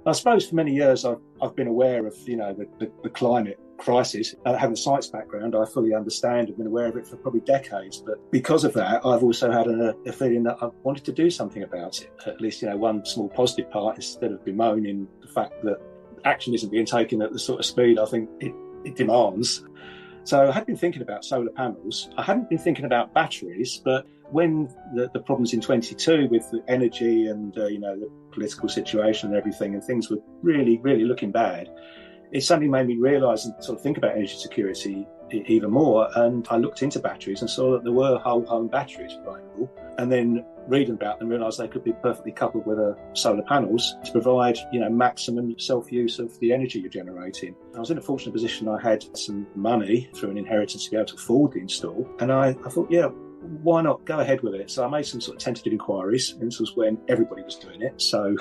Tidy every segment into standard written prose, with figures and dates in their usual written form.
I suppose for many years I've been aware of, the climate crisis. Having a science background, I fully understand and been aware of it for probably decades. But because of that, I've also had a feeling that I wanted to do something about it. At least, one small positive part, instead of bemoaning the fact that action isn't being taken at the sort of speed I think it demands. So I had been thinking about solar panels. I hadn't been thinking about batteries, but when the problems in 22 with the energy and, the political situation and everything, and things were really, really looking bad, it suddenly made me realise and sort of think about energy security even more. And I looked into batteries and saw that there were whole home batteries available. And then reading about them, realised they could be perfectly coupled with solar panels to provide, maximum self-use of the energy you're generating. I was in a fortunate position. I had some money through an inheritance to be able to afford the install. And I thought, why not go ahead with it? So I made some sort of tentative inquiries, and this was when everybody was doing it. So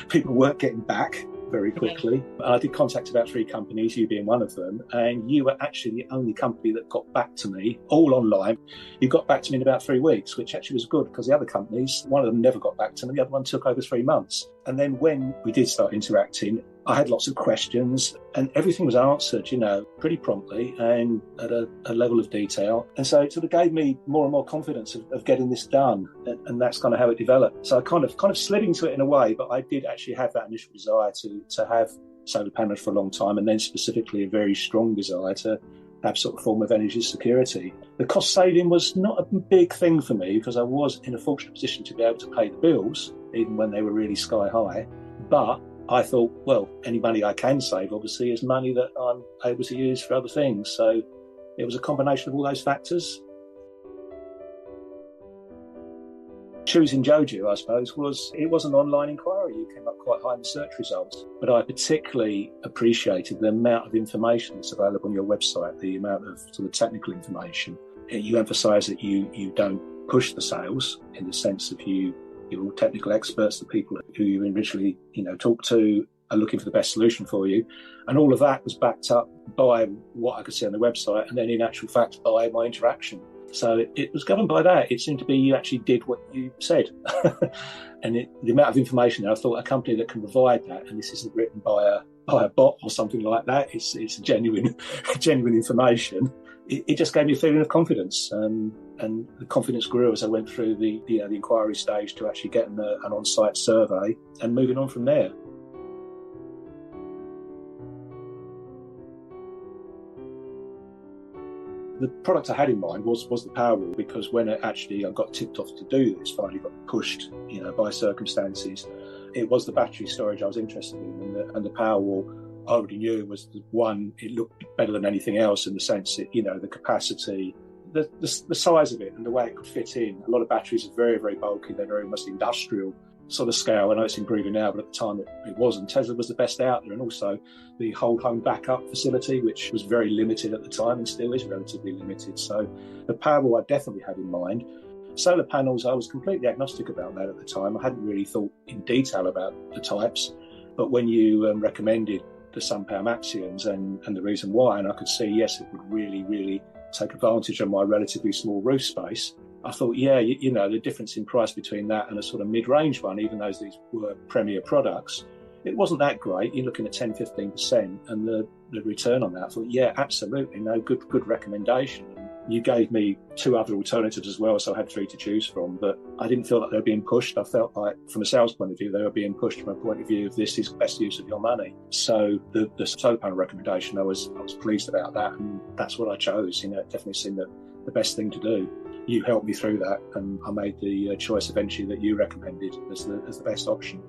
people weren't getting back very quickly. I did contact about 3 companies, you being one of them, and you were actually the only company that got back to me, all online. You got back to me in about 3 weeks, which actually was good, because the other companies, one of them never got back to me, the other one took over 3 months. And then when we did start interacting, I had lots of questions and everything was answered, pretty promptly and at a level of detail. And so it sort of gave me more and more confidence of getting this done. And that's kind of how it developed. So I kind of slid into it in a way, but I did actually have that initial desire to have solar panels for a long time, and then specifically a very strong desire to have sort of form of energy security. The cost saving was not a big thing for me because I was in a fortunate position to be able to pay the bills, even when they were really sky high. But I thought, well, any money I can save, obviously, is money that I'm able to use for other things. So it was a combination of all those factors. Choosing Joju, I suppose, was an online inquiry. You came up quite high in the search results. But I particularly appreciated the amount of information that's available on your website, the amount of sort of technical information. You emphasise that you don't push the sales in the sense of you're all technical experts, the people who you originally, talk to are looking for the best solution for you. And all of that was backed up by what I could see on the website, and then in actual fact by my interaction. So it was governed by that. It seemed to be you actually did what you said. And the amount of information there, I thought a company that can provide that, and this isn't written by a bot or something like that, it's genuine information. It just gave me a feeling of confidence, and the confidence grew as I went through the inquiry stage to actually getting an on-site survey and moving on from there. The product I had in mind was the Powerwall, because when I got tipped off to do this, finally got pushed, by circumstances, it was the battery storage I was interested in, and the Powerwall I already knew was the one. It looked better than anything else in the sense that, the capacity, the size of it and the way it could fit in. A lot of batteries are very, very bulky. They're very much industrial sort of scale. I know it's improving now, but at the time it wasn't. Tesla was the best out there, and also the whole home backup facility, which was very limited at the time and still is relatively limited. So the Powerwall I definitely had in mind. Solar panels, I was completely agnostic about that at the time. I hadn't really thought in detail about the types, but when you recommended the SunPower Maxions and the reason why, and I could see, yes, it would really, really take advantage of my relatively small roof space. I thought, the difference in price between that and a sort of mid-range one, even though these were premier products, it wasn't that great. You're looking at 10-15%, and the return on that, I thought, yeah, absolutely, no, good recommendation. You gave me 2 other alternatives as well, so I had 3 to choose from, but I didn't feel like they were being pushed. I felt like, from a sales point of view, they were being pushed from a point of view of this is the best use of your money. So the solar panel recommendation, I was pleased about that, and that's what I chose. It definitely seemed the best thing to do. You helped me through that, and I made the choice eventually that you recommended as the best option.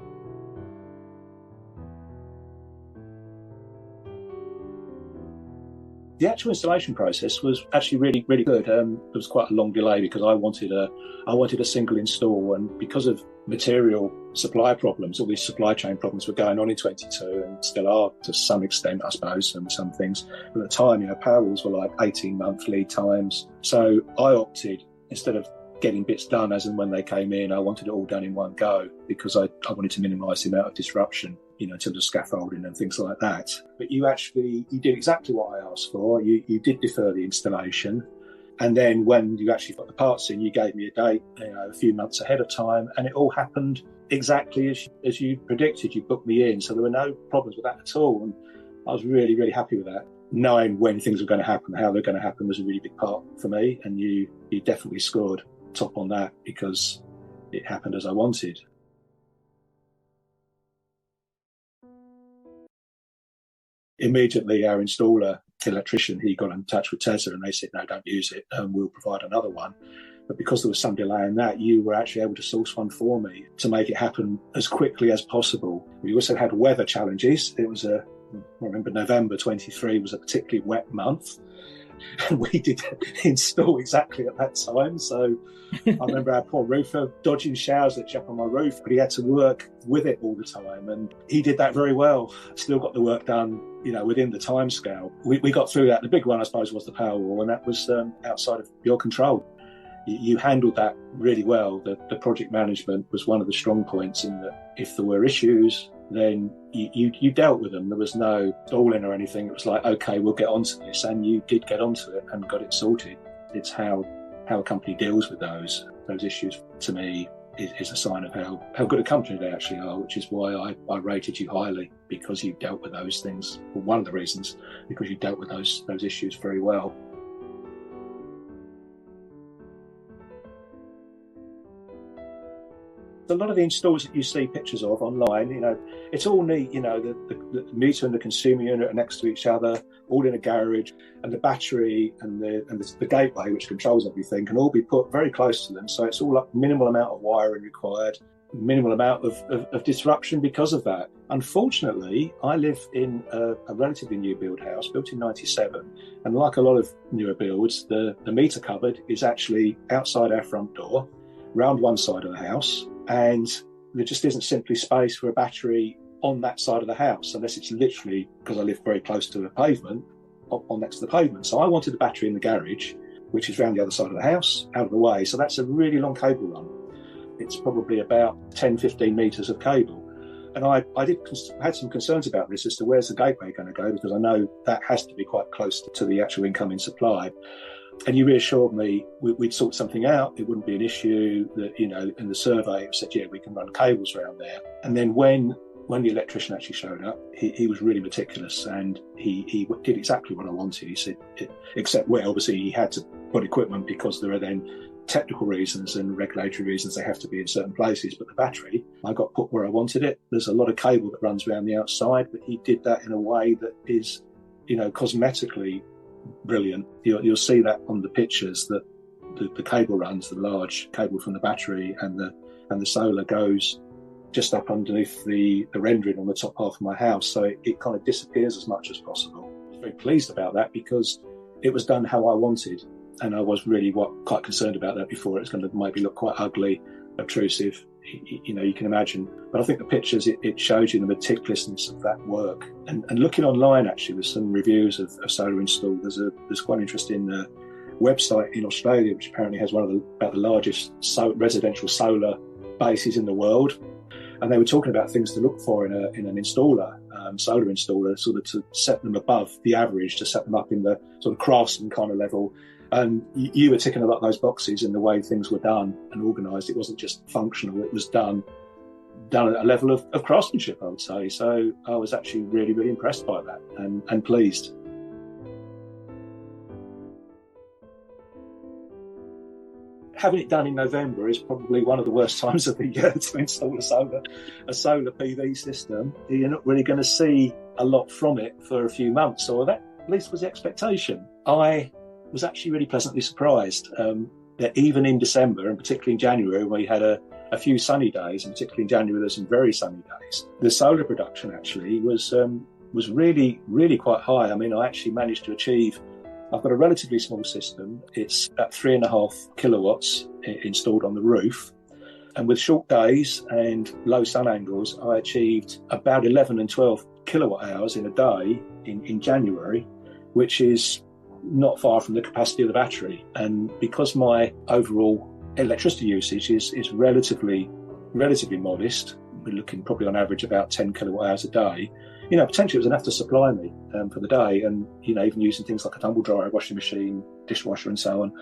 The actual installation process was actually really, really good. There was quite a long delay because I wanted a single install, and because of material supply problems, all these supply chain problems were going on in 22 and still are to some extent, I suppose, and some things. But at the time, Powerwalls were like 18-month lead times. So I opted, instead of getting bits done as and when they came in, I wanted it all done in one go because I wanted to minimise the amount of disruption, in terms of scaffolding and things like that. But you did exactly what I asked for. You did defer the installation. And then when you actually got the parts in, you gave me a date, a few months ahead of time, and it all happened exactly as you predicted. You booked me in, so there were no problems with that at all. And I was really, really happy with that. Knowing when things were going to happen, how they're going to happen was a really big part for me. And you definitely scored top on that because it happened as I wanted. Immediately, our installer, electrician, he got in touch with Tesla and they said, no, don't use it, and we'll provide another one. But because there was some delay in that, you were actually able to source one for me to make it happen as quickly as possible. We also had weather challenges. It was I remember November 23 was a particularly wet month. And we did install exactly at that time. So I remember our poor roofer dodging showers that up on my roof, but he had to work with it all the time. And he did that very well. Still got the work done, within the time scale. We got through that. The big one, I suppose, was the power wall, and that was outside of your control. You handled that really well. The project management was one of the strong points in that if there were issues, then you dealt with them. There was no stalling or anything. It was like, okay, we'll get onto this, and you did get onto it and got it sorted. It's how a company deals with those issues. To me, is a sign of how good a company they actually are, which is why I rated you highly, because you dealt with those things. Well, one of the reasons, because you dealt with those issues very well. A lot of the installs that you see pictures of online, it's all neat. The meter and the consumer unit are next to each other, all in a garage, and the battery and the gateway, which controls everything, can all be put very close to them. So it's all like minimal amount of wiring required, minimal amount of disruption because of that. Unfortunately, I live in a relatively new build house, built in 97, and like a lot of newer builds, the meter cupboard is actually outside our front door, round one side of the house. And there just isn't simply space for a battery on that side of the house, unless it's literally, because I live very close to the pavement, on next to the pavement. So I wanted the battery in the garage, which is round the other side of the house, out of the way. So that's a really long cable run. It's probably about 10, 15 metres of cable. And I had some concerns about this as to where's the gateway going to go, because I know that has to be quite close to the actual incoming supply. And you reassured me we'd sort something out. It wouldn't be an issue. That in the survey it said, yeah, we can run cables around there. And then when the electrician actually showed up, he was really meticulous, and he did exactly what I wanted. He said, except where obviously he had to put equipment, because there are then technical reasons and regulatory reasons they have to be in certain places. But the battery, I got put where I wanted it. There's a lot of cable that runs around the outside, but he did that in a way that is, cosmetically brilliant. You'll see that on the pictures, that the cable runs, the large cable from the battery and the solar goes just up underneath the rendering on the top half of my house, so it kind of disappears as much as possible. I was very pleased about that, because it was done how I wanted, and I was really quite concerned about that before. It's going to maybe look quite ugly, obtrusive, you can imagine. But I think the pictures, it shows you the meticulousness of that work. And looking online, actually, there's some reviews of solar install. There's quite an interesting website in Australia, which apparently has about the largest residential solar bases in the world. And they were talking about things to look for in an installer, solar installer, sort of to set them above the average, to set them up in the sort of craftsman kind of level. And you were ticking a lot of those boxes in the way things were done and organised. It wasn't just functional, it was done at a level of craftsmanship, I would say. So I was actually really, really impressed by that and pleased. Having it done in November is probably one of the worst times of the year to install a solar PV system. You're not really going to see a lot from it for a few months, or that at least was the expectation. I was actually really pleasantly surprised that even in December, and particularly in January, when we had a few sunny days, and particularly in January there's some very sunny days, the solar production actually was really, really quite high. I mean, I actually managed to achieve, I've got a relatively small system. It's about 3.5 kilowatts installed on the roof. And with short days and low sun angles, I achieved about 11 and 12 kilowatt hours in a day in January, which is not far from the capacity of the battery. And because my overall electricity usage is relatively modest, we're looking probably on average about 10 kilowatt hours a day, potentially it was enough to supply me for the day, and even using things like a tumble dryer, washing machine, dishwasher, and so on.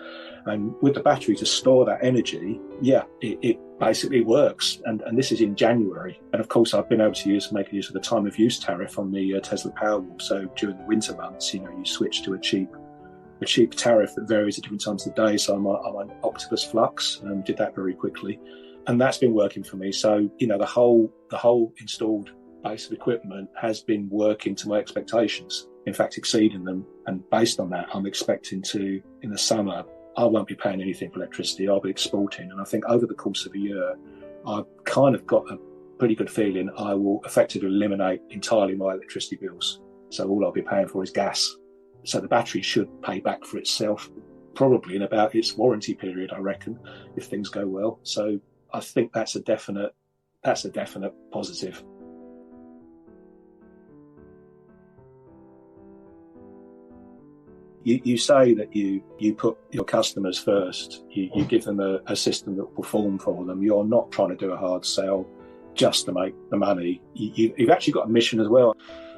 And with the battery to store that energy, it basically works. And this is in January, and of course I've been able to make use of the time of use tariff on the Tesla Powerwall. So during the winter months, you switch to a cheap tariff that varies at different times of the day. So I'm on Octopus Flux, and did that very quickly, and that's been working for me. So the whole installed base of equipment has been working to my expectations, in fact exceeding them. And based on that, I'm expecting to, in the summer, I won't be paying anything for electricity. I'll be exporting, and I think over the course of a year, I've kind of got a pretty good feeling I will effectively eliminate entirely my electricity bills. So all I'll be paying for is gas. So the battery should pay back for itself probably in about its warranty period, I reckon, if things go well. So I think that's a definite positive. You say that you put your customers first. You give them a system that will perform for them. You're not trying to do a hard sell just to make the money. You've actually got a mission as well,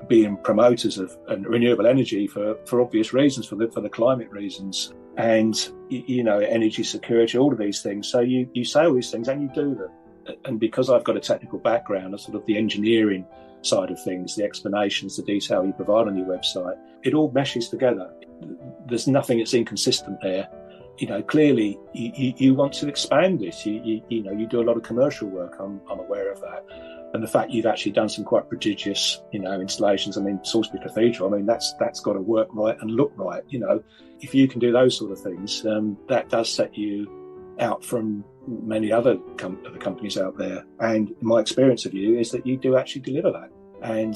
being promoters of renewable energy for obvious reasons, for the climate reasons, and energy security, all of these things. So you say all these things and you do them. And because I've got a technical background of sort of the engineering side of things, the explanations, the detail you provide on your website, it all meshes together. There's nothing that's inconsistent there. Clearly you want to expand this. You do a lot of commercial work. I'm aware of that, and the fact you've actually done some quite prodigious installations. I mean, Salisbury Cathedral. I mean, that's got to work right and look right. If you can do those sort of things, that does set you out from many other companies out there. And my experience of you is that you do actually deliver that. And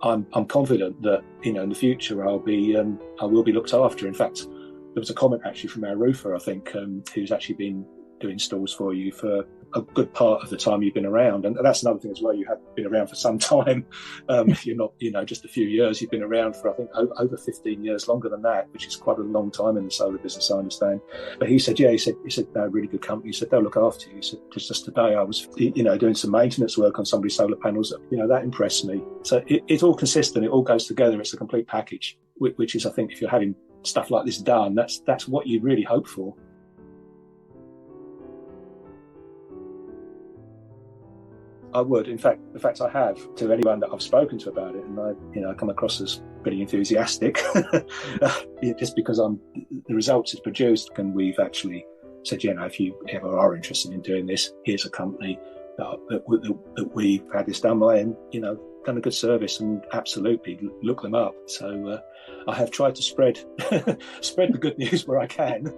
I'm confident that in the future I will be looked after. In fact, there was a comment actually from our roofer, I think, who's actually been doing installs for you for a good part of the time you've been around. And that's another thing as well. You have been around for some time. You're not, just a few years. You've been around for, I think, over 15 years, longer than that, which is quite a long time in the solar business, I understand. But he said, he said, no, really good company. He said, they'll look after you. He said, just today I was, doing some maintenance work on somebody's solar panels. That impressed me. So it's all consistent. It all goes together. It's a complete package, which is, I think, if you're having stuff like this done, that's what you really hope for. I would. In fact, I have, to anyone that I've spoken to about it, and I come across as pretty enthusiastic, just because the results it's produced, and we've actually said, if you ever are interested in doing this, here's a company that we've had this done by, and done a good service, and absolutely look them up. So I have tried to spread the good news where I can.